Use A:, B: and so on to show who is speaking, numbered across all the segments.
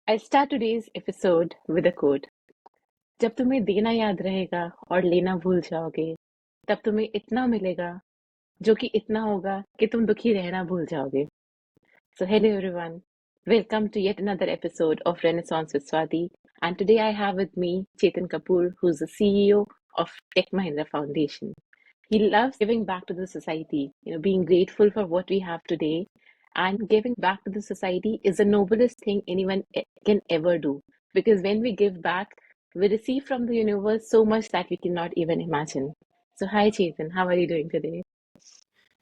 A: I'll start today's episode with a quote. जब तुम्हें देना याद रहेगा और लेना भूल जाओगे, तब तुम्हें इतना मिलेगा जो कि इतना होगा कि तुम दुखी रहना भूल जाओगे. So hello everyone. Welcome to yet another episode of Renaissance with Swati. And today I have with me Chetan Kapoor, who's the CEO of Tech Mahindra Foundation. He loves giving back to the society, being grateful for what we have today. And giving back to the society is the noblest thing anyone can ever do. Because when we give back, we receive from the universe so much that we cannot even imagine. So, hi Chetan, how are you doing today?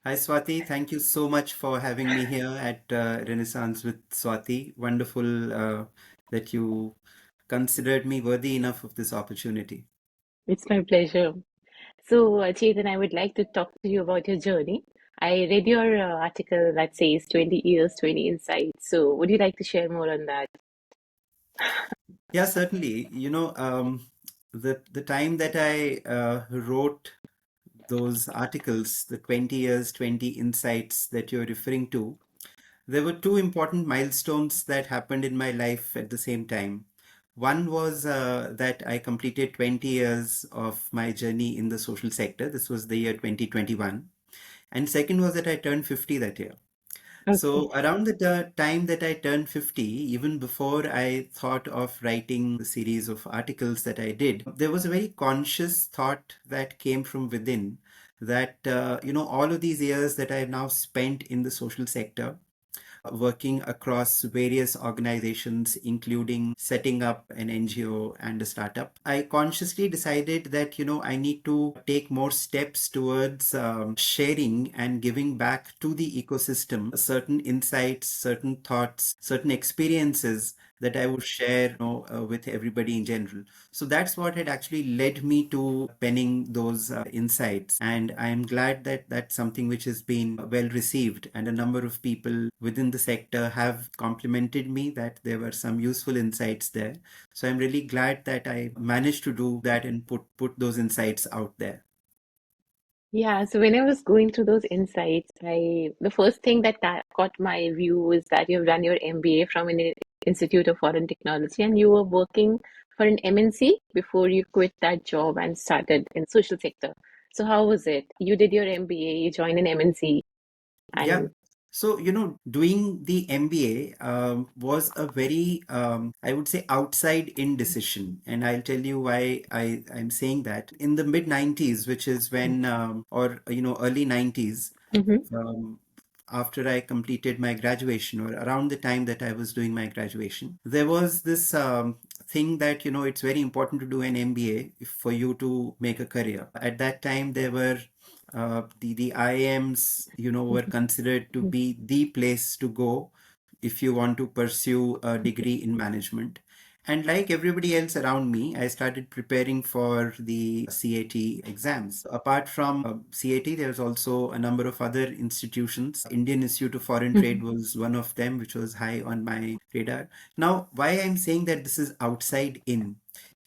B: Hi, Swati. Thank you so much for having me here at Renaissance with Swati. Wonderful that you considered me worthy enough of this opportunity.
A: It's my pleasure. So, Chetan, I would like to talk to you about your journey. I read your article that says 20 years, 20 insights. So, would you like to share more on that?
B: Yeah, certainly. The time that I wrote those articles, the 20 years, 20 insights that you're referring to, there were two important milestones that happened in my life at the same time. One was that I completed 20 years of my journey in the social sector. This was the year 2021. And second was that I turned 50 that year.
A: Okay.
B: So around the time that I turned 50, even before I thought of writing the series of articles that I did, there was a very conscious thought that came from within that, all of these years that I've now spent in the social sector, working across various organizations, including setting up an NGO and a startup. I consciously decided that, I need to take more steps towards sharing and giving back to the ecosystem certain insights, certain thoughts, certain experiences that I would share with everybody in general. So that's what had actually led me to penning those insights. And I'm glad that that's something which has been well received. And a number of people within the sector have complimented me that there were some useful insights there. So I'm really glad that I managed to do that and put those insights out there.
A: Yeah, so when I was going through those insights, the first thing that caught my view is that you've done your MBA from an Institute of Foreign Technology and you were working for an MNC before you quit that job and started in social sector. So how was it? You did your MBA, you joined an MNC,
B: Yeah.
A: and
B: So, doing the MBA was a very, I would say, outside in decision. And I'll tell you why I'm saying that. In the mid 90s, which is when, or, early 90s,
A: Mhm,
B: um, after I completed my graduation or around the time that I was doing my graduation, there was this thing that, it's very important to do an MBA for you to make a career. At that time, there were the IIMs, were
A: mhm,
B: considered to be the place to go if you want to pursue a degree in management. And like everybody else around me, I started preparing for the CAT exams. Apart from CAT, there's also a number of other institutions. Indian Institute of Foreign
A: mhm,
B: Trade was one of them, which was high on my radar. Now, why I'm saying that this is outside in,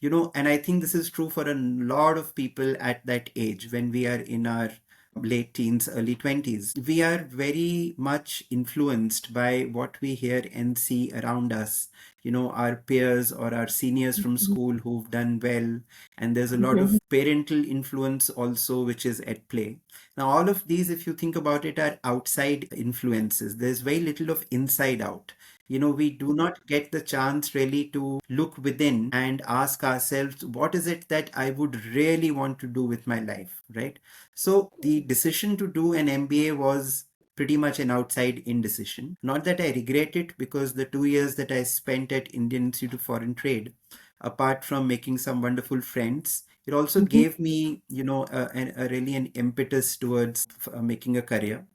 B: and I think this is true for a lot of people at that age when we are in our late teens, early 20s. We are very much influenced by what we hear and see around us, our peers or our seniors from
A: mhm,
B: school who've done well. And there's a lot
A: mhm,
B: of parental influence also, which is at play. Now, all of these, if you think about it, are outside influences. There's very little of inside out. We do not get the chance really to look within and ask ourselves, what is it that I would really want to do with my life, right? So the decision to do an MBA was pretty much an outside in decision. Not that I regret it, because the 2 years that I spent at Indian Institute of Foreign Trade, apart from making some wonderful friends, it also
A: mhm,
B: gave me, a really an impetus towards making a career.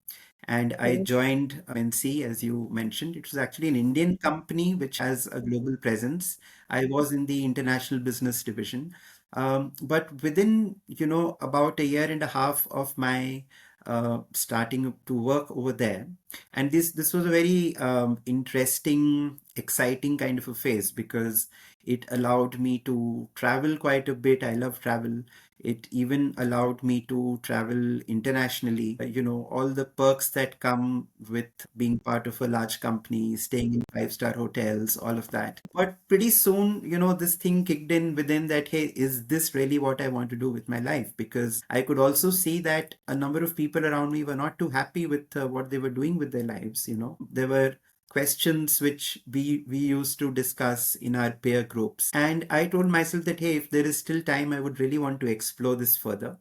B: And I
A: yes,
B: joined MNC, as you mentioned. It was actually an Indian company which has a global presence. I was in the international business division. But within, about a year and a half of my starting to work over there, and this was a very interesting, exciting kind of a phase because it allowed me to travel quite a bit. I love travel. It even allowed me to travel internationally. All the perks that come with being part of a large company, staying in five-star hotels, all of that. But pretty soon, this thing kicked in within that, hey, is this really what I want to do with my life? Because I could also see that a number of people around me were not too happy with what they were doing with their lives. There were questions which we used to discuss in our peer groups, and I told myself that, hey, if there is still time, I would really want to explore this further.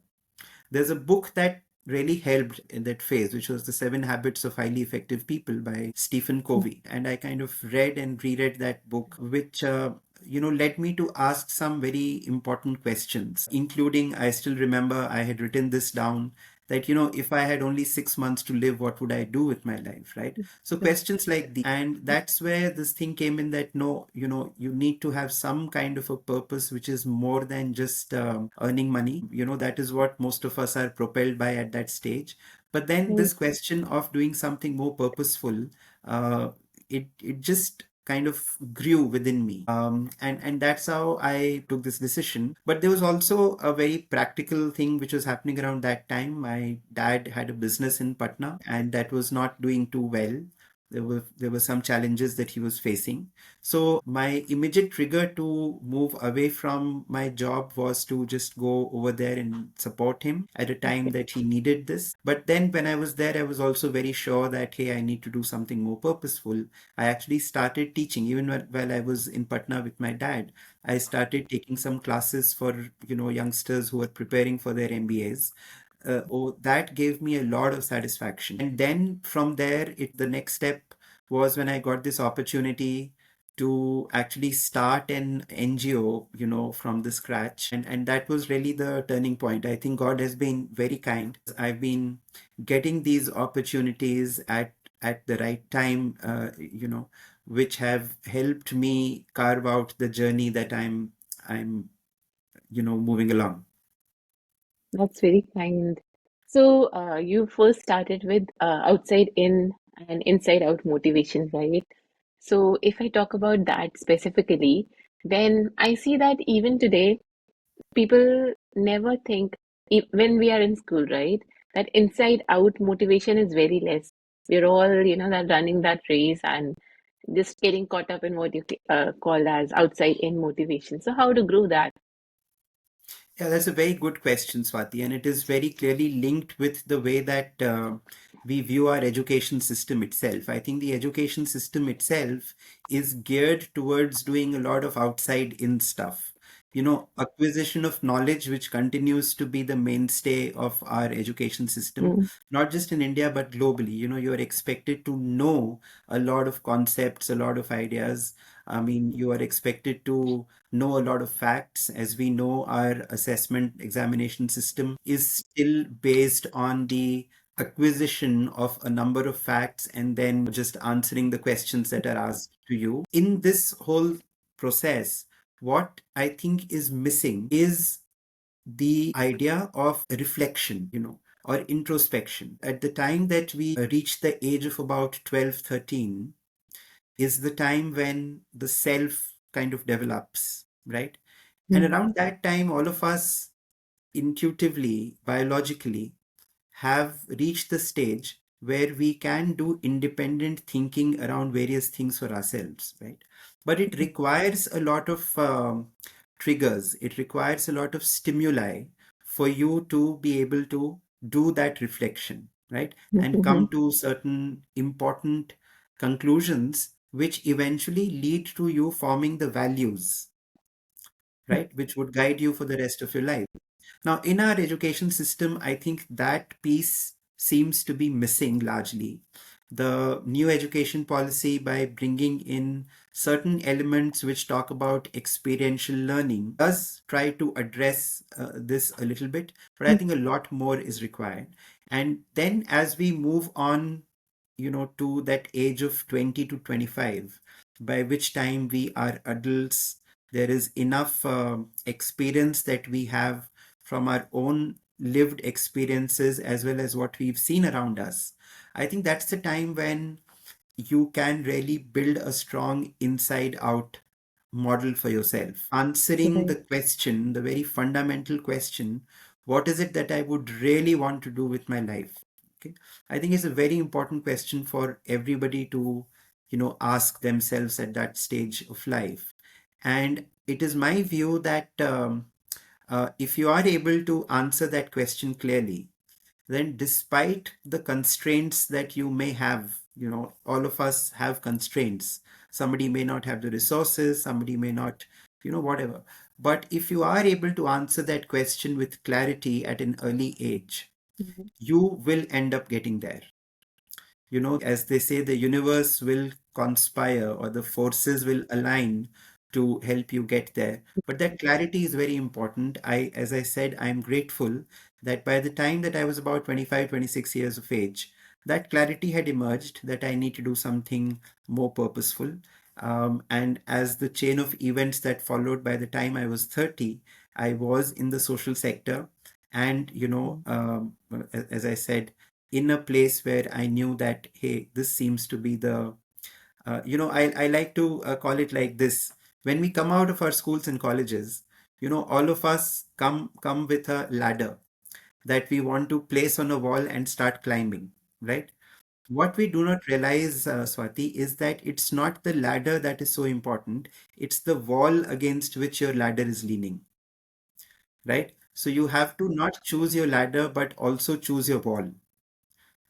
B: There's a book that really helped in that phase, which was The Seven Habits of Highly Effective People by Stephen Covey. And I kind of read and reread that book, which led me to ask some very important questions, including, I still remember I had written this down, that, if I had only 6 months to live, what would I do with my life, right? So questions like these. And that's where this thing came in, that no, you need to have some kind of a purpose which is more than just earning money. That is what most of us are propelled by at that stage. But then
A: Right.
B: this question of doing something more purposeful, uh, it just kind of grew within me. And that's how I took this decision. But there was also a very practical thing which was happening around that time. My dad had a business in Patna, and that was not doing too well. There were some challenges that he was facing. So my immediate trigger to move away from my job was to just go over there and support him at a time
A: Okay.
B: that he needed this. But then when I was there, I was also very sure that, hey, I need to do something more purposeful. I actually started teaching even while I was in Patna with my dad. I started taking some classes for youngsters who are preparing for their MBAs. That gave me a lot of satisfaction. And then from there, the next step was when I got this opportunity to actually start an NGO, from the scratch. And that was really the turning point. I think God has been very kind. I've been getting these opportunities at the right time, which have helped me carve out the journey that I'm moving along.
A: That's very kind. So, you first started with outside in and inside out motivation, right? So, if I talk about that specifically, then I see that even today, people never think, when we are in school, right? That inside out motivation is very less. We're all, that running that race and just getting caught up in what you call as outside in motivation. So, how to grow that?
B: Yeah, that's a very good question, Swati, and it is very clearly linked with the way that we view our education system itself. I think the education system itself is geared towards doing a lot of outside in stuff. Acquisition of knowledge, which continues to be the mainstay of our education system,
A: Mm,
B: not just in India, but globally. You're expected to know a lot of concepts, a lot of ideas. I mean, you are expected to know a lot of facts. As we know, our assessment examination system is still based on the acquisition of a number of facts and then just answering the questions that are asked to you. In this whole process, what I think is missing is the idea of reflection, or introspection. At the time that we reach the age of about 12, 13, is the time when the self kind of develops, right? And
A: mm,
B: around that time, all of us intuitively, biologically, have reached the stage where we can do independent thinking around various things for ourselves, right? But it requires a lot of triggers, it requires a lot of stimuli for you to be able to do that reflection, right? And
A: mhm,
B: come to certain important conclusions, which eventually lead to you forming the values, right? Which would guide you for the rest of your life. Now, in our education system, I think that piece seems to be missing largely. The new education policy, by bringing in certain elements which talk about experiential learning, does try to address this a little bit, but I think a lot more is required. And then as we move on, to that age of 20 to 25, by which time we are adults, there is enough experience that we have from our own lived experiences as well as what we've seen around us. I think that's the time when you can really build a strong inside out model for yourself, answering the
A: Right.
B: question, the very fundamental question, what is it that I would really want to do with my life? Okay. I think it's a very important question for everybody to, ask themselves at that stage of life. And it is my view that if you are able to answer that question clearly, then despite the constraints that you may have, all of us have constraints. Somebody may not have the resources, somebody may not, whatever. But if you are able to answer that question with clarity at an early age,
A: Mhm.
B: you will end up getting there. As they say, the universe will conspire or the forces will align to help you get there. But that clarity is very important. As I said, I'm grateful that by the time that I was about 25, 26 years of age, that clarity had emerged that I need to do something more purposeful. And as the chain of events that followed, by the time I was 30, I was in the social sector. And, as I said, in a place where I knew that, hey, this seems to be I like to call it like this. When we come out of our schools and colleges, all of us come with a ladder that we want to place on a wall and start climbing, right? What we do not realize, Swati, is that it's not the ladder that is so important. It's the wall against which your ladder is leaning, right? So you have to not choose your ladder, but also choose your wall,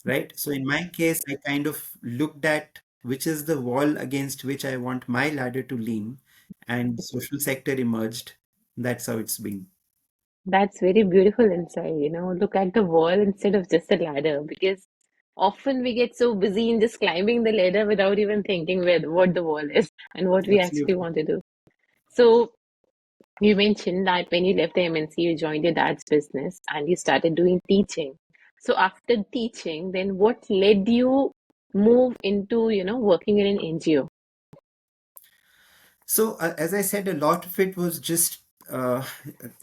B: right? So in my case, I kind of looked at which is the wall against which I want my ladder to lean, and social sector emerged. That's how it's been.
A: That's very beautiful insight, Look at the wall instead of just the ladder, because often we get so busy in just climbing the ladder without even thinking what the wall is and what we actually
B: Absolutely.
A: want to do. So you mentioned that when you left the MNC, you joined your dad's business and you started doing teaching. So after teaching, then what led you move into, working in an NGO?
B: So, as I said, a lot of it was just uh,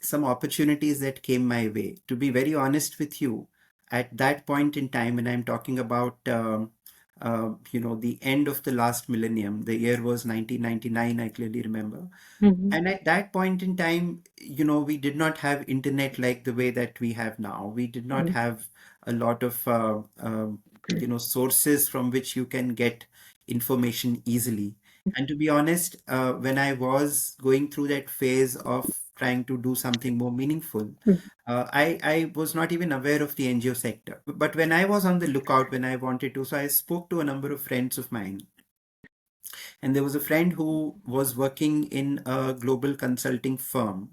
B: some opportunities that came my way. To be very honest with you, at that point in time, and I'm talking about, the end of the last millennium, the year was 1999, I clearly remember.
A: Mm-hmm.
B: And at that point in time, we did not have internet like the way that we have now. We did not have a lot of, sources from which you can get information easily. And to be honest, when I was going through that phase of trying to do something more meaningful, I was not even aware of the NGO sector. But when I was on the lookout, when I wanted to, so I spoke to a number of friends of mine, and there was a friend who was working in a global consulting firm.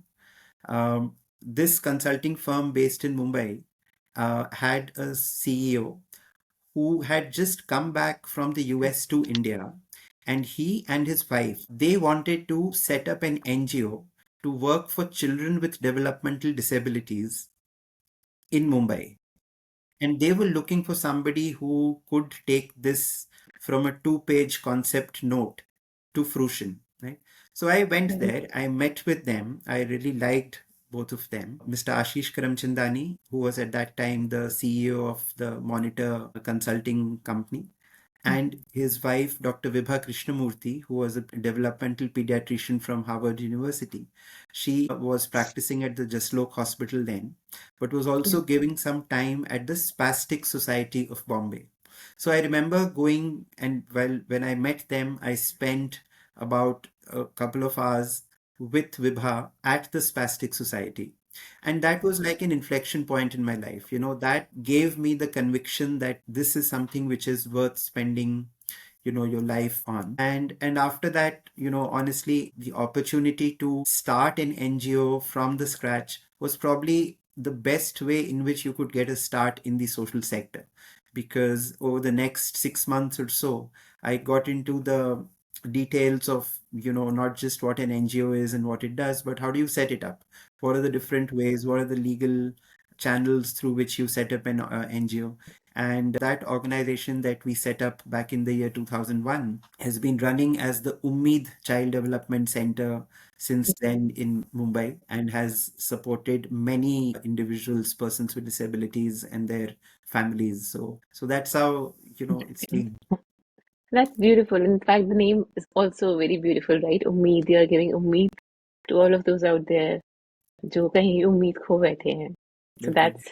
B: This consulting firm based in Mumbai had a CEO who had just come back from the US to India, and he and his wife, they wanted to set up an NGO to work for children with developmental disabilities in Mumbai. And they were looking for somebody who could take this from a two-page concept note to fruition, right? So I went
A: Right.
B: there, I met with them. I really liked both of them. Mr. Ashish Karamchandani, who was at that time the CEO of the Monitor Consulting Company, and his wife, Dr. Vibha Krishnamurthy, who was a developmental pediatrician from Harvard University. She was practicing at the Jaslok Hospital then, but was also giving some time at the Spastic Society of Bombay. So I remember going, and when I met them, I spent about a couple of hours with Vibha at the Spastic Society. And that was like an inflection point in my life. That gave me the conviction that this is something which is worth spending, your life on. And after that, honestly, the opportunity to start an NGO from the scratch was probably the best way in which you could get a start in the social sector. Because over the next 6 months or so, I got into the details of, not just what an NGO is and what it does, but how do you set it up? What are the different ways? What are the legal channels through which you set up an NGO? And that organization that we set up back in the year 2001 has been running as the Ummid Child Development Center since then in Mumbai, and has supported many individuals, persons with disabilities, and their families. So that's how, it's been.
A: That's beautiful. In fact, the name is also very beautiful, right? Ummeed, you're giving ummeed to all of those out there जो कहीं उम्मीद खो बैठे हैं. So
B: बिल्कुल.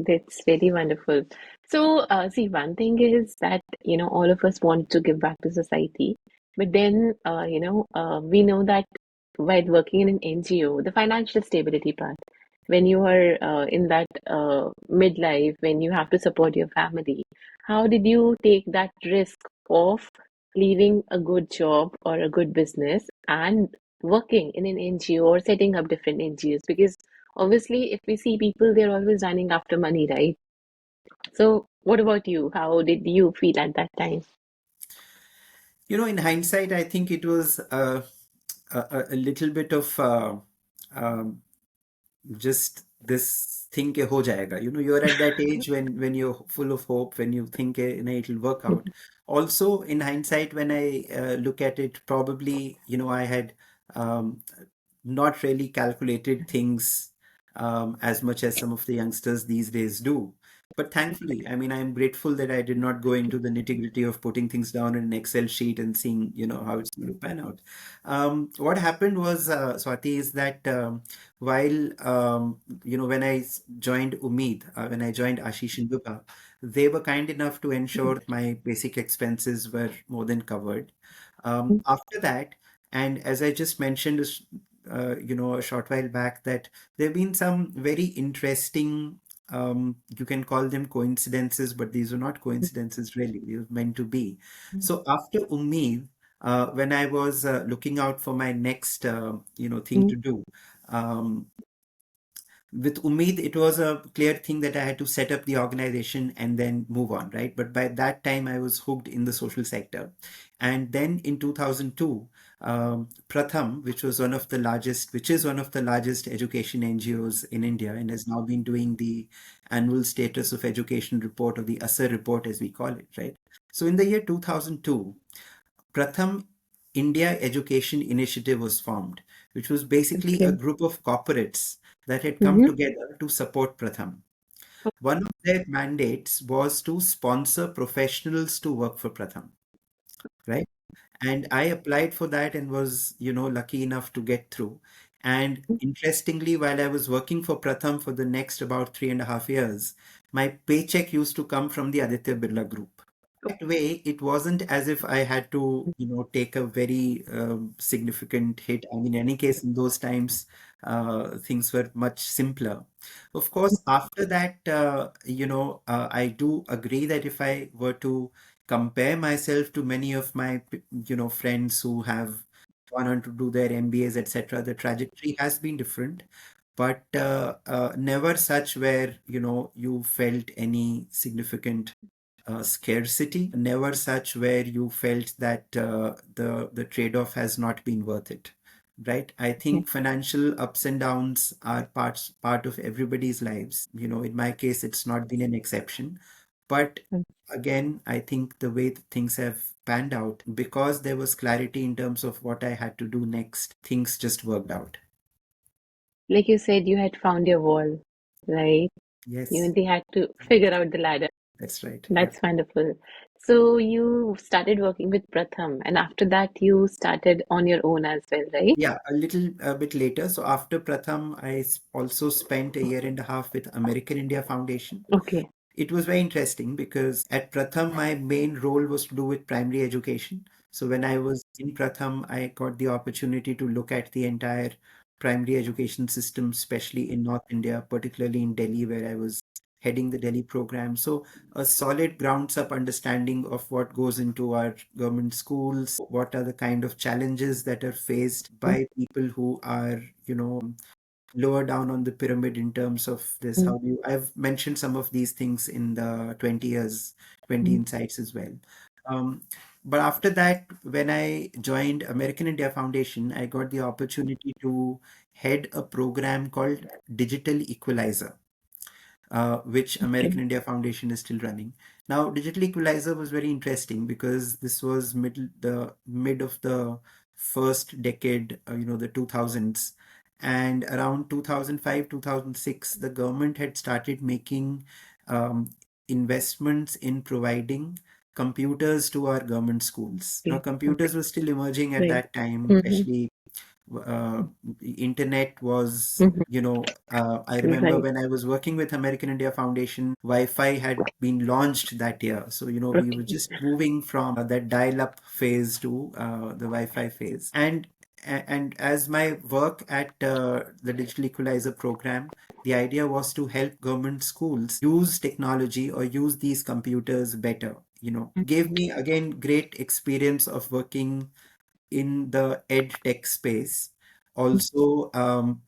A: that's really wonderful. So see, one thing is that all of us want to give back to society, but then we know that while working in an NGO, the financial stability part, when you are in that midlife, when you have to support your family, how did you take that risk of leaving a good job or a good business and working in an NGO or setting up different NGOs? Because obviously, if we see people, they're always running after money, right? So, what about you? How did you feel at that time?
B: In hindsight, I think it was a little bit of um, just this think ke ho jayega. You're at that age when you're full of hope, when you think it'll work out. Also, in hindsight, when I look at it, probably I had um, not really calculated things as much as some of the youngsters these days do. But thankfully, I mean, I'm grateful that I did not go into the nitty-gritty of putting things down in an Excel sheet and seeing, how it's going to pan out. What happened was, Swati, is that while, when I joined Umeed, when I joined Ashish and Vibha, they were kind enough to ensure that my basic expenses were more than covered. After that, and as I just mentioned, a short while back, that there have been some very interesting, you can call them coincidences, but these are not coincidences really. They were meant to be. So after Umeed, when I was looking out for my next, thing to do, um, with Umeed, it was a clear thing that I had to set up the organization and then move on, right? But by that time, I was hooked in the social sector. And then in 2002, Pratham, which is one of the largest education NGOs in India and has now been doing the annual status of education report, or the ASER report as we call it, right? So in the year 2002, Pratham India Education Initiative was formed, which was basically a
A: Okay.
B: group of corporates that had come
A: Mm-hmm.
B: together to support Pratham. One of their mandates was to sponsor professionals to work for Pratham, right? And I applied for that and was, lucky enough to get through. And interestingly, while I was working for Pratham for the next about 3.5 years, my paycheck used to come from the Aditya Birla Group. That way, it wasn't as if I had to, take a very significant hit. I mean, in any case, in those times, things were much simpler. Of course, after that, I do agree that if I were to compare myself to many of my, friends who have gone on to do their MBAs, etc., the trajectory has been different, but never such where, you felt any significant scarcity, never such where you felt that the trade-off has not been worth it. Right. I
A: Okay.
B: think financial ups and downs are part of everybody's lives. In my case, it's not been an exception. But again, I think the way things have panned out, because there was clarity in terms of what I had to do next, things just worked out.
A: Like you said, you had found your wall, right? You
B: Yes,
A: only had to figure out the ladder.
B: that's right. Yeah.
A: That's wonderful. So you started working with Pratham, and after that, you started on your own as well, right?
B: Yeah, a little bit later. So after Pratham, I also spent a year and a half with American India Foundation.
A: Okay.
B: It was very interesting because at Pratham, my main role was to do with primary education. So when I was in Pratham, I got the opportunity to look at the entire primary education system, especially in North India, particularly in Delhi, where I was heading the Delhi program. So a solid grounds up understanding of what goes into our government schools, what are the kind of challenges that are faced by people who are, lower down on the pyramid in terms of this.
A: Mm-hmm.
B: I've mentioned some of these things in the 20 years, 20 insights as well. Um, but after that, when I joined American India Foundation, I got the opportunity to head a program called Digital Equalizer, which
A: Okay.
B: American India Foundation is still running. Now, Digital Equalizer was very interesting because this was the mid of the first decade, the 2000s. And around 2005, 2006, the government had started making um, investments in providing computers to our government schools.
A: जी,
B: Computers were still emerging at
A: right.
B: that time,
A: हुँ,
B: especially uh, internet was,
A: हुँ,
B: I remember
A: right,
B: when I was working with American India Foundation, Wi-Fi had been launched that year. So, we were
A: okay.
B: just moving from that dial-up phase to the Wi-Fi phase. And as my work at the Digital Equalizer program, the idea was to help government schools use technology or use these computers better. Gave me again great experience of working in the ed tech space. Also,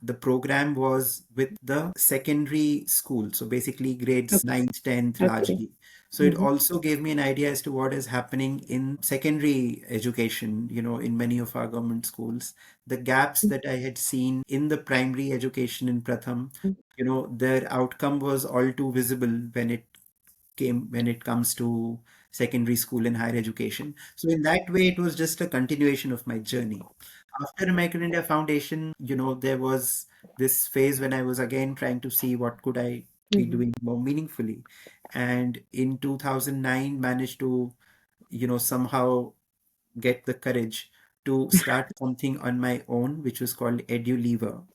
B: the program was with the secondary school, so basically grades
A: okay,
B: ninth, 10th
A: okay.
B: largely. So it
A: hmm,
B: also gave me an idea as to what is happening in secondary education, in many of our government schools. The gaps that I had seen in the primary education in Pratham,
A: hmm,
B: their outcome was all too visible when it comes to secondary school and higher education. So in that way, it was just a continuation of my journey. After American India Foundation, there was this phase when I was again trying to see what could I be
A: hmm,
B: doing more meaningfully. And in 2009, managed to, somehow get the courage to start something on my own, which was called EduLever.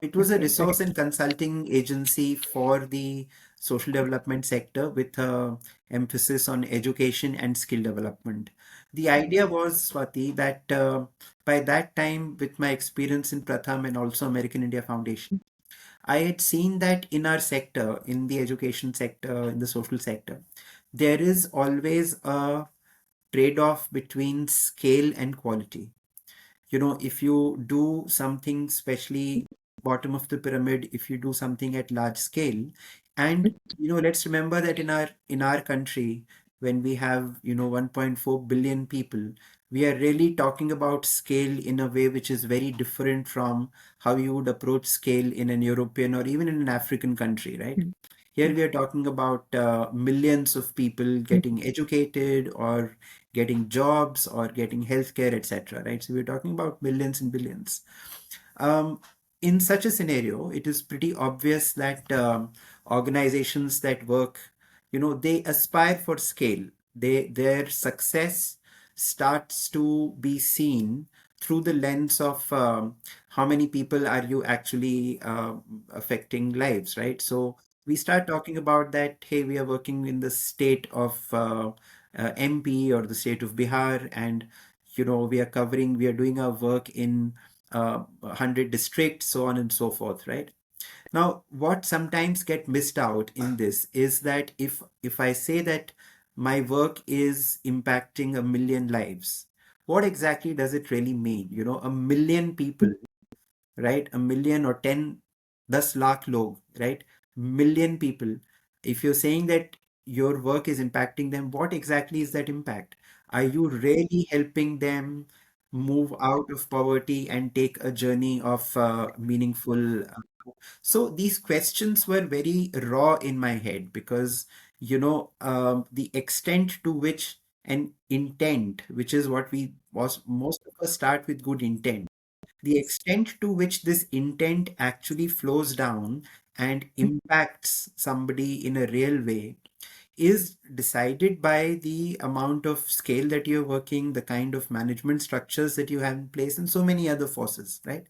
B: It was a
A: okay,
B: resource and consulting agency for the social development sector with a emphasis on education and skill development. The idea was, Swati, that by that time, with my experience in Pratham and also American India Foundation, I had seen that in our sector, in the education sector, in the social sector, there is always a trade-off between scale and quality. If you do something, especially bottom of the pyramid, if you do something at large scale, and let's remember that in our country, when we have 1.4 billion people, we are really talking about scale in a way which is very different from how you would approach scale in an European or even in an African country, right?
A: Hmm,
B: Here we are talking about millions of people
A: hmm,
B: getting educated or getting jobs or getting healthcare, etc. Right? So we're talking about millions and billions. Um, in such a scenario, it is pretty obvious that organizations that work, they aspire for scale. Their success starts to be seen through the lens of how many people are you actually affecting lives, right? So we start talking about that, hey, we are working in the state of MP or the state of Bihar, and we are doing our work in 100 districts, so on and so forth, right? Now, what sometimes get missed out in this is that if I say that my work is impacting a million lives, what exactly does it really mean? A million people, right? A million or 10 lakh log, right? Million people. If you're saying that your work is impacting them, what exactly is that impact? Are you really helping them move out of poverty and take a journey of meaningful? So these questions were very raw in my head because, the extent to which an intent, which is what we was most of us start with good intent, the extent to which this intent actually flows down and impacts somebody in a real way is decided by the amount of scale that you're working, the kind of management structures that you have in place, and so many other forces, right?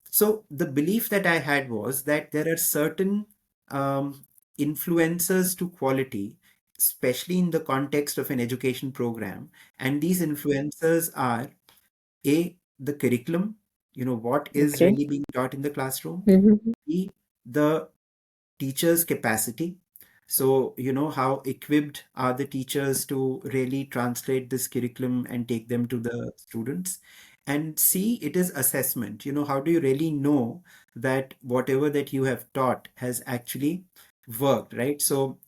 B: So the belief that I had was that there are certain um, influencers to quality, especially in the context of an education program, and these influencers are a, the curriculum, what is
A: okay.
B: really being taught in the classroom.
A: Hmm, hmm, hmm,
B: B, the teacher's capacity. So, how equipped are the teachers to really translate this curriculum and take them to the students? And C, it is assessment. How do you really know that whatever that you have taught has actually worked, right? So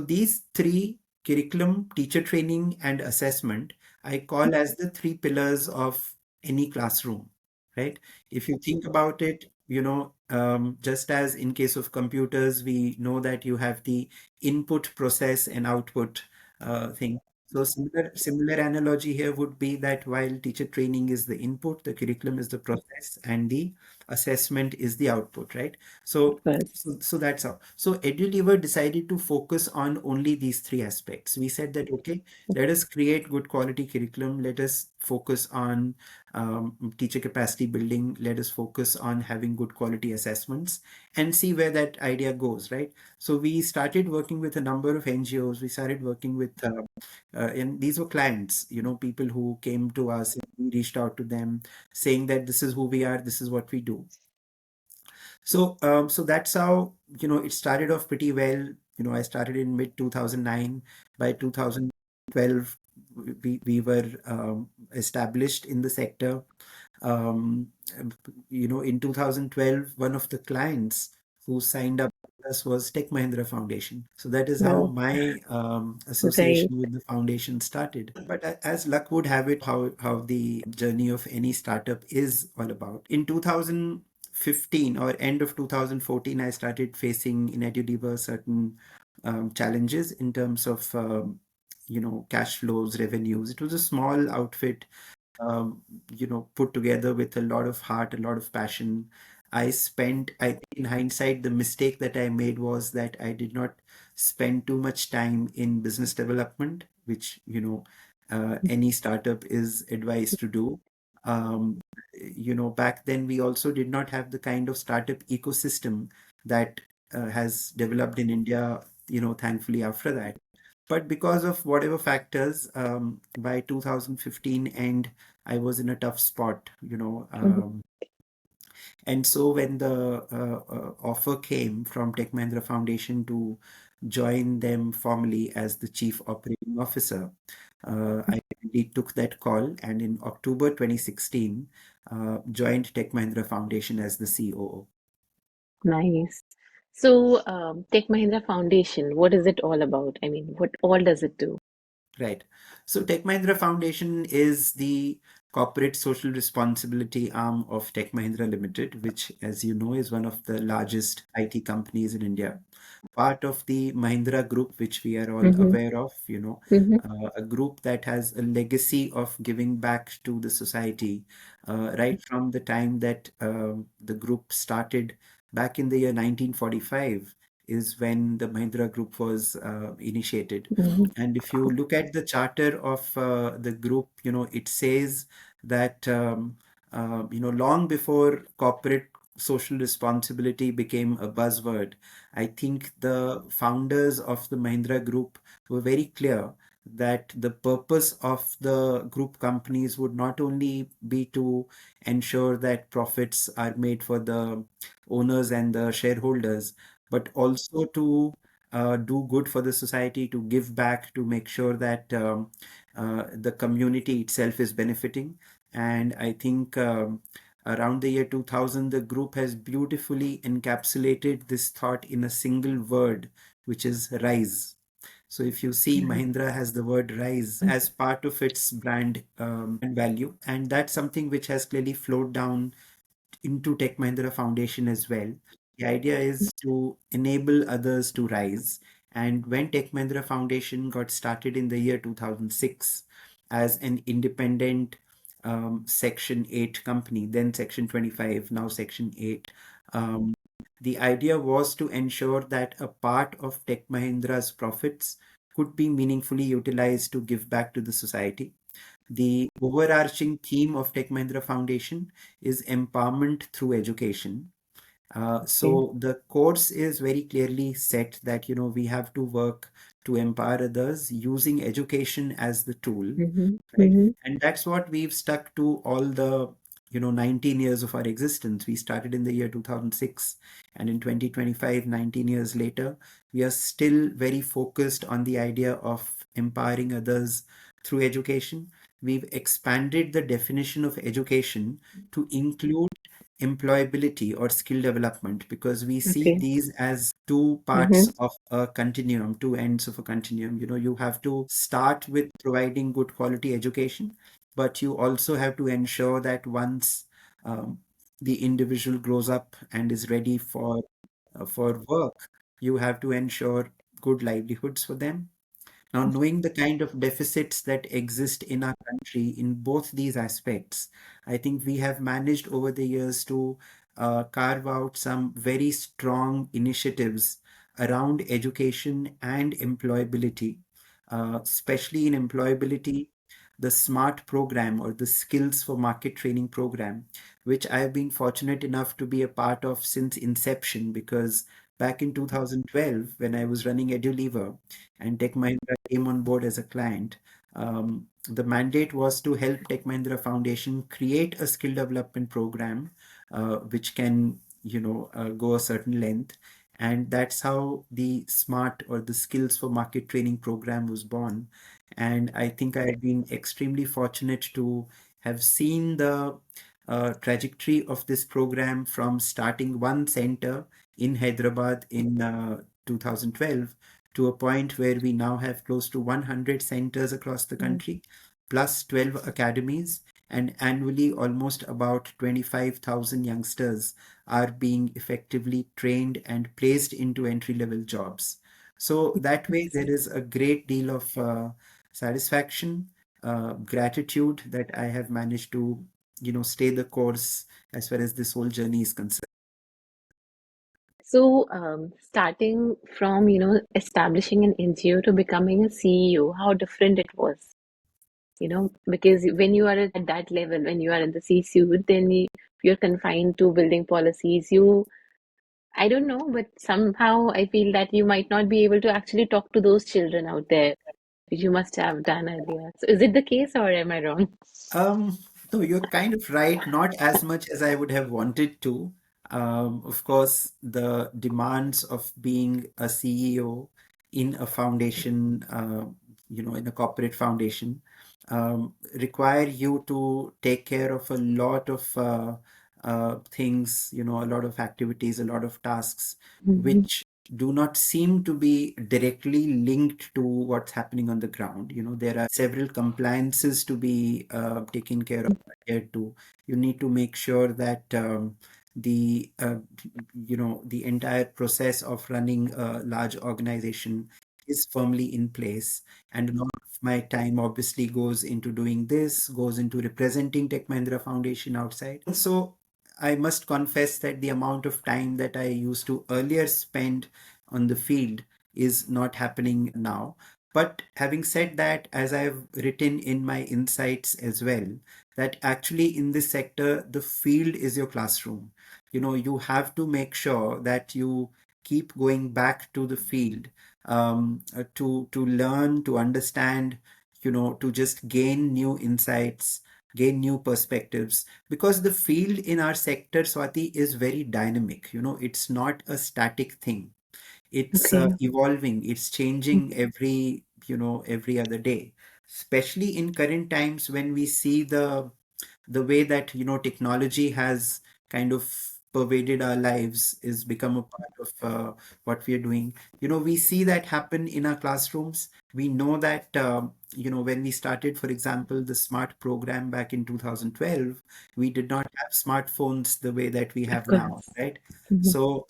B: these three, curriculum, teacher training, and assessment, I call as the three pillars of any classroom, right? If you think about it, just as in case of computers, we know that you have the input, process, and output thing. So similar analogy here would be that while teacher training is the input, the curriculum is the process, and the assessment is the output, right?
A: Of course.
B: So that's how. So Edulever decided to focus on only these three aspects. We said that, okay, let us create good quality curriculum. Let us focus on teacher capacity building. Let us focus on having good quality assessments and see where that idea goes, right? So we started working with a number of NGOs. We started working with, and these were clients, people who came to us and we reached out to them saying that this is who we are, this is what we do. So that's how, it started off pretty well. I started in mid 2009. By 2012, we were established in the sector. Um, in 2012, one of the clients who signed up with us was Tech Mahindra Foundation. So that is how
A: Well,
B: my
A: right.
B: association with the foundation started. But as luck would have it, how the journey of any startup is all about. In 2015 or end of 2014, I started facing in Edudiver certain challenges in terms of cash flows, revenues. It was a small outfit, put together with a lot of heart, a lot of passion. I think in hindsight, the mistake that I made was that I did not spend too much time in business development, which, any startup is advised to do. Um, Back then we also did not have the kind of startup ecosystem that has developed in India, thankfully after that. But because of whatever factors, by 2015 end, I was in a tough spot,
A: Mhm.
B: and so when the offer came from Tech Mahindra Foundation to join them formally as the Chief Operating Officer, I really took that call, and in October 2016, joined Tech Mahindra Foundation as the COO.
A: Nice. So, Tech Mahindra Foundation, what is it all about? I mean, what all does it do?
B: Right. So Tech Mahindra Foundation is the corporate social responsibility arm of Tech Mahindra Limited, which, as you know, is one of the largest IT companies in India. Part of the Mahindra Group, which we are all
A: Mm-hmm.
B: aware of,
A: Mm-hmm.
B: a group that has a legacy of giving back to the society, right from the time that the group started back in the year 1945 is when the Mahindra Group was initiated.
A: Mm-hmm.
B: And if you look at the charter of the group, it says that, long before corporate social responsibility became a buzzword, I think the founders of the Mahindra Group were very clear that the purpose of the group companies would not only be to ensure that profits are made for the owners and the shareholders, but also to do good for the society, to give back, to make sure that the community itself is benefiting. And I think around the year 2000, the group has beautifully encapsulated this thought in a single word, which is rise. So if you see, Mahindra has the word rise as part of its brand value, and that's something which has clearly flowed down into Tech Mahindra Foundation as well. The idea is to enable others to rise. And when Tech Mahindra Foundation got started in the year 2006 as an independent Section 8 company, then Section 25, now Section 8, um, the idea was to ensure that a part of Tech Mahindra's profits could be meaningfully utilized to give back to the society. The overarching theme of Tech Mahindra Foundation is empowerment through education.
A: Okay.
B: So the course is very clearly set that we have to work to empower others using education as the tool,
A: Mm-hmm.
B: right?
A: Mm-hmm.
B: And that's what we've stuck to all the 19 years of our existence. We started in the year 2006, and in 2025, 19 years later, we are still very focused on the idea of empowering others through education. We've expanded the definition of education to include employability or skill development, because we see
A: Okay.
B: these as two parts
A: Mm-hmm.
B: of a continuum, two ends of a continuum. You have to start with providing good quality education, but you also have to ensure that once um, the individual grows up and is ready for work, you have to ensure good livelihoods for them. Now, knowing the kind of deficits that exist in our country in both these aspects, I think we have managed over the years to carve out some very strong initiatives around education and employability, especially in employability, the SMART program or the Skills for Market Training program, which I've been fortunate enough to be a part of since inception, because back in 2012, when I was running EduLever and Tech Mahindra came on board as a client, the mandate was to help Tech Mahindra Foundation create a skill development program which can, go a certain length. And that's how the SMART or the Skills for Market Training program was born. And I think I've been extremely fortunate to have seen the trajectory of this program from starting one center in Hyderabad in 2012 to a point where we now have close to 100 centers across the
A: Mm.
B: country, plus 12 academies, and annually almost about 25,000 youngsters are being effectively trained and placed into entry-level jobs. So that way, there is a great deal of satisfaction, gratitude that I have managed to, stay the course as far as this whole journey is concerned.
A: So, starting from, establishing an NGO to becoming a CEO, how different it was, because when you are at that level, when you are in the C-suite, then you're confined to building policies. I don't know, but somehow I feel that you might not be able to actually talk to those children out there, which you must have done earlier. So, is it the case or am I wrong?
B: Um, no, you're kind of right, not as much as I would have wanted to. Of course, the demands of being a CEO in a foundation, in a corporate foundation, require you to take care of a lot of things, a lot of activities, a lot of tasks,
A: Mhm.
B: which do not seem to be directly linked to what's happening on the ground. There are several compliances to be taken care of, adhered to. You need to make sure that the the entire process of running a large organization is firmly in place. And a lot of my time obviously goes into doing this, goes into representing Tech Mahindra Foundation outside. So I must confess that the amount of time that I used to earlier spend on the field is not happening now. But having said that, as I've written in my insights as well, that actually in this sector, the field is your classroom. You have to make sure that you keep going back to the field, to learn, to understand, to just gain new insights, gain new perspectives, because the field in our sector, Swati, is very dynamic. It's not a static thing. It's
A: Okay.
B: evolving, it's changing every other day, especially in current times when we see the way that technology has kind of pervaded our lives, is become a part of what we are doing. We see that happen in our classrooms. We know that when we started, for example, the smart program back in 2012, we did not have smartphones the way that we
A: Of
B: have now,
A: course.
B: right?
A: Mhm.
B: So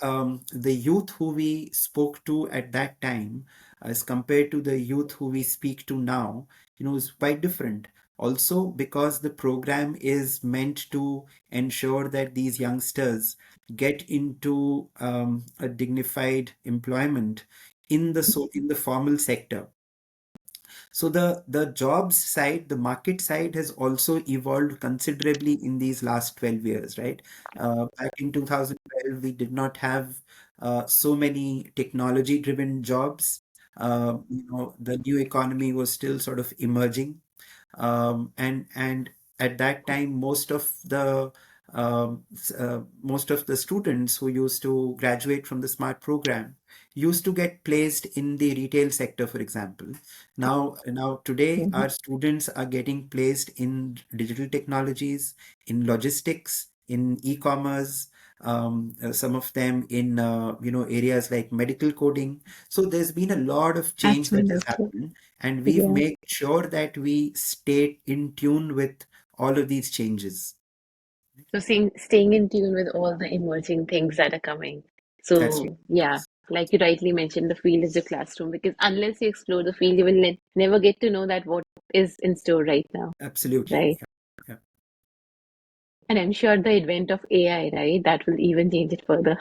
B: the youth who we spoke to at that time, as compared to the youth who we speak to now, is quite different. Also, because the program is meant to ensure that these youngsters get into a dignified employment in the formal sector. So the jobs side, the market side has also evolved considerably in these last 12 years, right? Back in 2012, we did not have so many technology-driven jobs. The new economy was still sort of emerging, and at that time most of the students who used to graduate from the smart program used to get placed in the retail sector, for example. Now today
A: Mhm.
B: our students are getting placed in digital technologies, in logistics, in e-commerce, some of them in areas like medical coding. So there's been a lot of change that has
A: Absolutely.
B: happened, and we've
A: Yeah.
B: made sure that we stay in tune with all of these changes.
A: So staying in tune with all the emerging things that are coming.
B: That's right.
A: So yeah, like you rightly mentioned, the field is your classroom because unless you explore the field, you will never get to know that what is in store right now,
B: Absolutely.
A: right?
B: Yeah. Yeah.
A: And I'm sure the advent of AI, right, that will even change it further.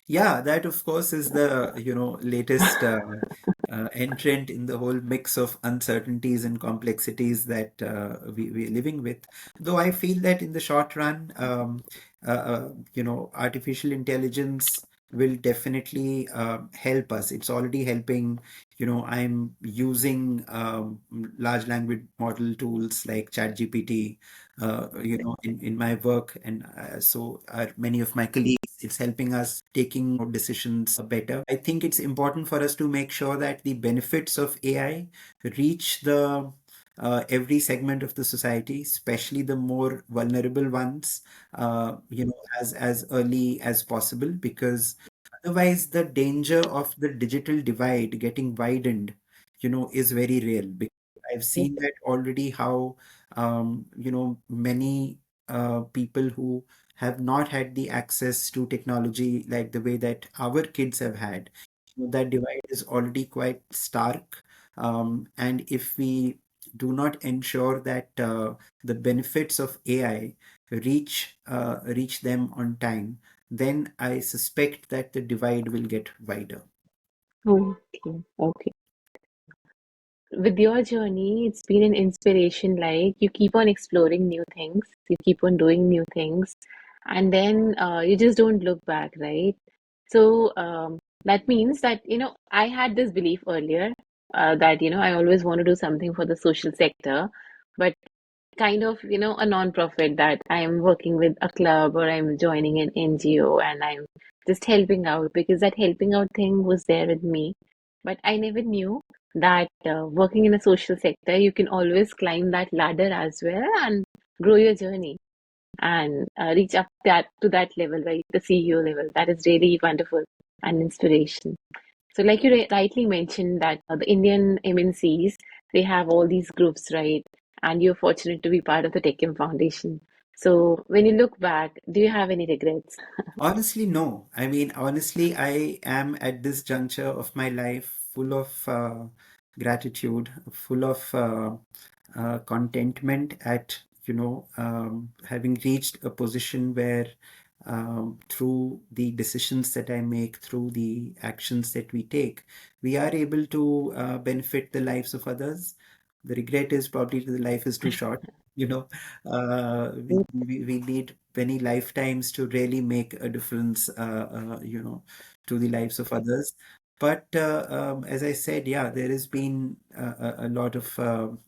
B: Yeah, that of course is the, latest entrant in the whole mix of uncertainties and complexities that we're living with. Though I feel that in the short run, artificial intelligence will definitely help us. It's already helping. I'm using large language model tools like ChatGPT, in my work, and so are many of my colleagues. It's helping us taking more decisions better. I think it's important for us to make sure that the benefits of AI reach the every segment of the society, especially the more vulnerable ones, as early as possible, because otherwise the danger of the digital divide getting widened, is very real. Because I've seen that already how, many people who have not had the access to technology like the way that our kids have had. That divide is already quite stark. And if we do not ensure that the benefits of AI reach them on time, then I suspect that the divide will get wider.
A: Okay, okay. With your journey, it's been an inspiration. Like you keep on exploring new things, you keep on doing new things, and then you just don't look back, right? So that means that, I had this belief earlier that, I always want to do something for the social sector, but kind of, a non-profit that I'm working with a club or I'm joining an NGO and I'm just helping out because that helping out thing was there with me. But I never knew that working in a social sector, you can always climb that ladder as well and grow your journey and reach up that to that level, right? The CEO level. That is really wonderful and inspiration. So, like you rightly mentioned, that the Indian MNCs, they have all these groups, right? And you're fortunate to be part of the Tech Mahindra Foundation. So, when you look back, do you have any regrets?
B: Honestly, no. I mean, honestly, I am at this juncture of my life full of gratitude, full of contentment at, having reached a position where, through the decisions that I make, through the actions that we take, we are able to benefit the lives of others. The regret is probably the life is too short. You know, we need many lifetimes to really make a difference, to the lives of others. But as I said, yeah, there has been a lot of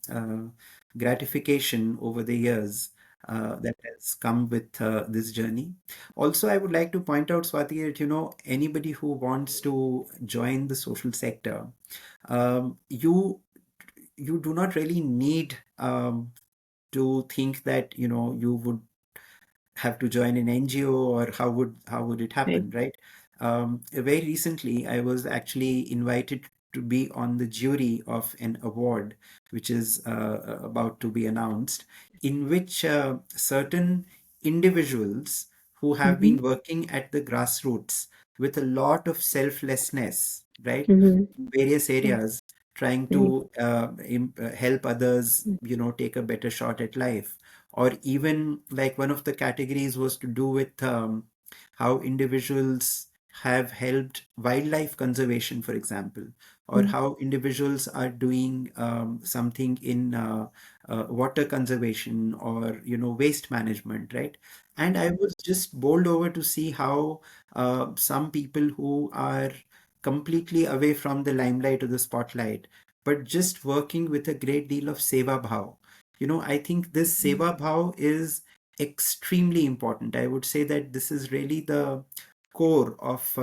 B: gratification over the years that has come with this journey. Also, I would like to point out, Swati, that anybody who wants to join the social sector, you do not really need to think that you would have to join an NGO, or how would it
A: Right.
B: happen, right? Very recently, I was actually invited to be on the jury of an award, which is about to be announced, in which certain individuals who have
A: Mm-hmm.
B: been working at the grassroots with a lot of selflessness, right,
A: Mm-hmm.
B: in various areas, trying
A: Right.
B: to help others, take a better shot at life. Or even like one of the categories was to do with how individuals have helped wildlife conservation, for example, or
A: Mm-hmm.
B: how individuals are doing something in water conservation, or waste management, right? And I was just bowled over to see how some people who are completely away from the limelight or the spotlight, but just working with a great deal of seva bhav. I think this seva bhav is extremely important. I would say that this is really the core of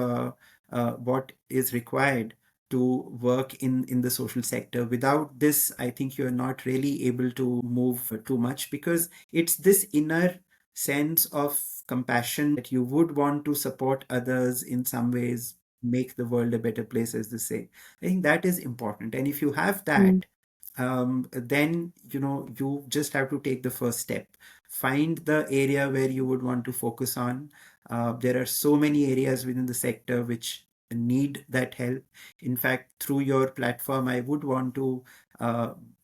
B: what is required to work in the social sector. Without this, I think you're not really able to move too much, because it's this inner sense of compassion that you would want to support others in some ways, make the world a better place, as they say. I think that is important. And if you have
A: Mm-hmm.
B: that, then you just have to take the first step. Find the area where you would want to focus on. There are so many areas within the sector which need that help. In fact, through your platform, I would want to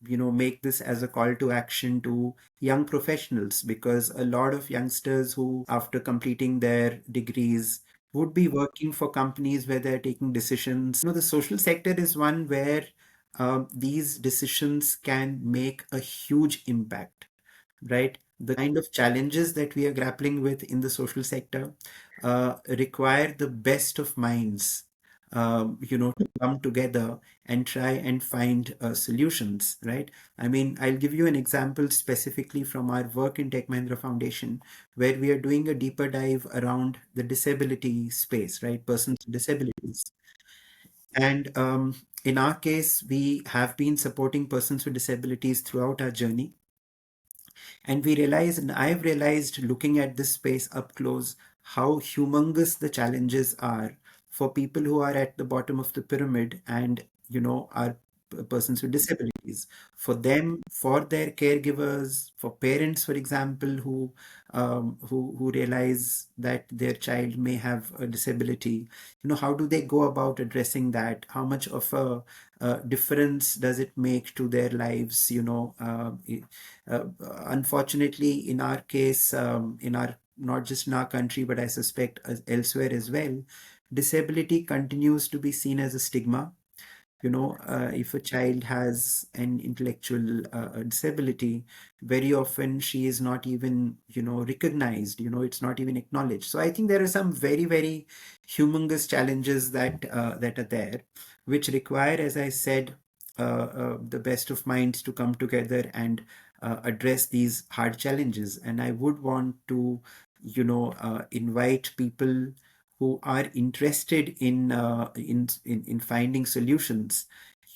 B: make this as a call to action to young professionals, because a lot of youngsters who, after completing their degrees, would be working for companies where they're taking decisions. The social sector is one where these decisions can make a huge impact, right? The kind of challenges that we are grappling with in the social sector require the best of minds, to come together and try and find solutions, right? I mean, I'll give you an example specifically from our work in Tech Mahindra Foundation, where we are doing a deeper dive around the disability space, right? Persons with disabilities. And in our case, we have been supporting persons with disabilities throughout our journey. And we realized, and I've realized looking at this space up close, how humongous the challenges are for people who are at the bottom of the pyramid and, are persons with disabilities. For them, for their caregivers, for parents, for example, who realize that their child may have a disability, how do they go about addressing that? How much of a difference does it make to their lives? Uh, Unfortunately, in our case, not just in our country, but I suspect elsewhere as well, disability continues to be seen as a stigma. If a child has an intellectual disability, very often she is not even, recognized, it's not even acknowledged. So I think there are some very, very humongous challenges that are there, which require, as I said, the best of minds to come together and address these hard challenges. And I would want to, invite people who are interested in finding solutions,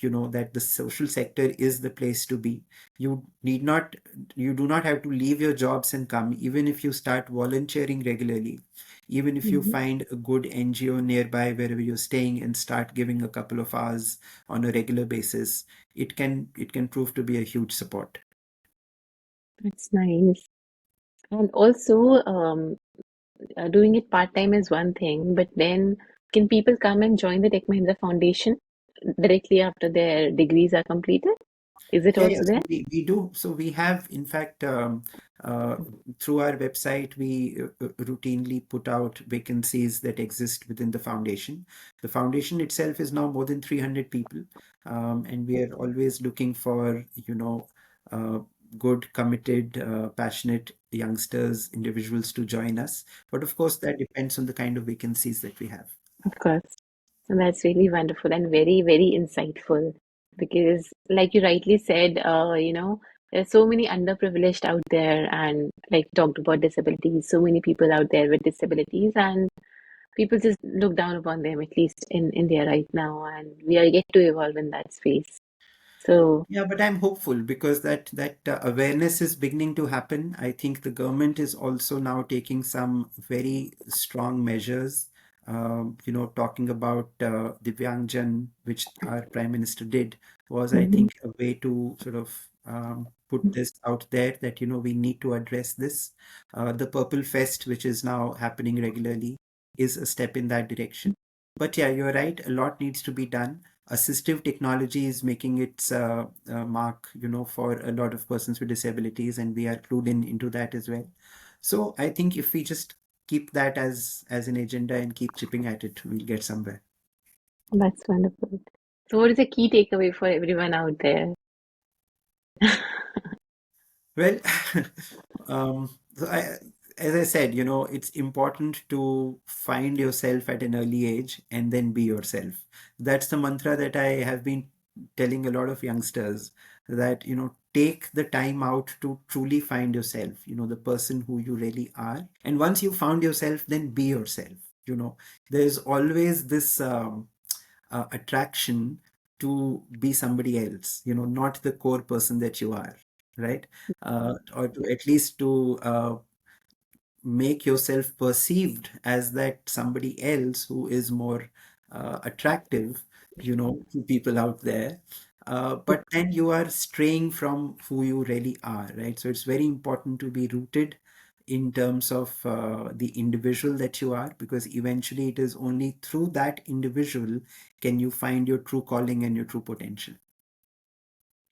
B: that the social sector is the place to be. You need not, you do not have to leave your jobs and come. Even if you start volunteering regularly, even if you
A: Mhm.
B: find a good NGO nearby wherever you're staying and start giving a couple of hours on a regular basis, it can prove to be a huge support.
A: That's nice. And also, doing it part-time is one thing, but then can people come and join the Tech Mahindra Foundation directly after their degrees are completed? Is it
B: Yeah, yeah.
A: also
B: So
A: there?
B: we do. So we have, in fact, uh, through our website, we routinely put out vacancies that exist within the foundation. The foundation itself is now more than 300 people, and we are always looking for, uh, good, committed, passionate youngsters, individuals to join us. But of course, that depends on the kind of vacancies that we have.
A: Of course. And that's really wonderful and very, very insightful because, like you rightly said, there's so many underprivileged out there, and like you talked about disabilities, so many people out there with disabilities, and people just look down upon them, at least in India right now, and we are yet to evolve in that space. So,
B: Yeah, but I'm hopeful because that awareness is beginning to happen. I think the government is also now taking some very strong measures. Talking about Divyangjan, which our Prime Minister did, was, I
A: mhm,
B: think, a way to sort of put this out there that we need to address this. The Purple Fest, which is now happening regularly, is a step in that direction. But yeah, you're right. A lot needs to be done. Assistive technology is making its mark, for a lot of persons with disabilities, and we are clued into that as well. So I think if we just keep that as an agenda and keep chipping at it, we'll get somewhere.
A: that's wonderful. So, what is the key takeaway for everyone out there?
B: Well, so as I said, it's important to find yourself at an early age and then be yourself. That's the mantra that I have been telling a lot of youngsters, that, take the time out to truly find yourself, the person who you really are. And once you found yourself, then be yourself. There's always this attraction to be somebody else, not the core person that you are, right? Or to at least to make yourself perceived as that somebody else who is more attractive, to people out there. But then you are straying from who you really are, right? So it's very important to be rooted in terms of the individual that you are, because eventually it is only through that individual can you find your true calling and your true potential.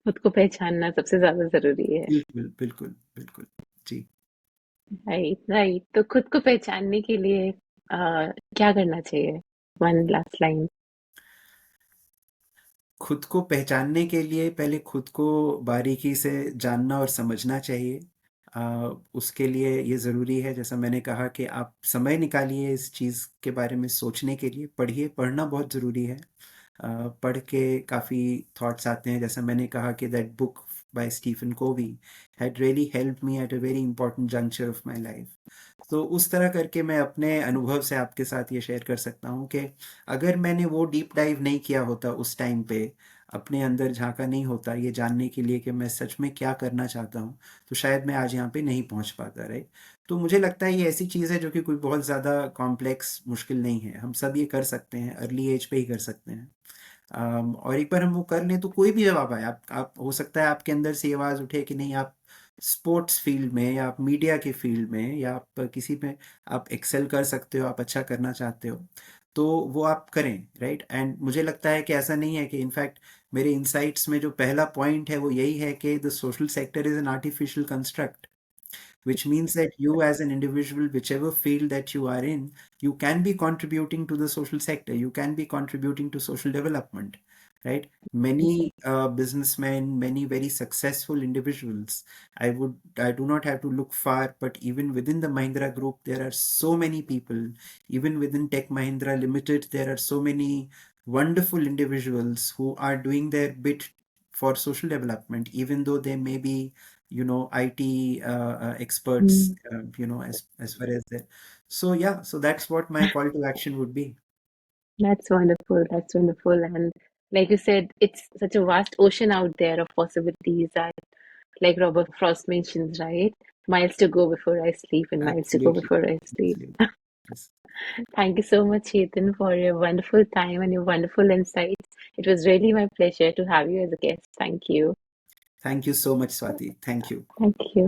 A: खुद को पहचानना सबसे ज्यादा जरूरी है।
B: बिल्कुल बिल्कुल बिल्कुल। जी।
A: राइट राइट, तो खुद को पहचानने के लिए क्या करना चाहिए? One last line.
B: खुद को पहचानने के लिए पहले खुद को बारीकी से जानना और समझना चाहिए। उसके लिए ये ज़रूरी है, जैसा मैंने कहा, कि आप समय निकालिए इस चीज़ के बारे में सोचने के लिए। पढ़िए, पढ़ना बहुत ज़रूरी है। पढ़ के काफ़ी थॉट्स आते हैं। जैसा मैंने कहा कि that book by Stephen Covey had really helped me at a very important juncture of my life. तो उस तरह करके मैं अपने अनुभव से आपके साथ ये शेयर कर सकता हूँ कि अगर मैंने वो डीप डाइव नहीं किया होता उस टाइम पे, अपने अंदर झांका नहीं होता ये जानने के लिए कि मैं सच में क्या करना चाहता हूँ, तो शायद मैं आज यहाँ पे नहीं पहुँच पाता, राइट। तो मुझे लगता है ये ऐसी चीज़ है जो कि कोई बहुत ज़्यादा कॉम्प्लेक्स मुश्किल नहीं है। हम सब ये कर सकते हैं, अर्ली एज पे ही कर सकते हैं। और एक बार हम वो कर लें तो कोई भी जवाब आए। आप हो सकता है आपके अंदर से ये आवाज़ उठे कि नहीं, आप स्पोर्ट्स फील्ड में या आप मीडिया के फील्ड में या आप किसी में आप एक्सेल कर सकते हो, आप अच्छा करना चाहते हो, तो वो आप करें, राइट। एंड मुझे लगता है कि ऐसा नहीं है कि, इनफैक्ट मेरे इंसाइट्स में जो पहला पॉइंट है वो यही है कि the social sector is an artificial construct, which means that you as an individual, whichever field that you are in, you can be contributing to the social sector, you can be contributing to social development, right. Many businessmen, many very successful individuals, I do not have to look far, but even within the Mahindra group there are so many people. Even within Tech Mahindra Limited there are so many wonderful individuals who are doing their bit for social development, even though they may be, IT experts, as far as that. So yeah, so that's what my call to action would be.
A: That's wonderful. That's wonderful. And like you said, it's such a vast ocean out there of possibilities that, like Robert Frost mentions, right? Miles to go before I sleep and miles to go
B: Absolutely,
A: before I sleep.
B: absolutely. Yes.
A: Thank you so much, Chetan, for your wonderful time and your wonderful insights. It was really my pleasure to have you as a guest. Thank you.
B: Thank you so much, Swati. Thank you.
A: Thank you.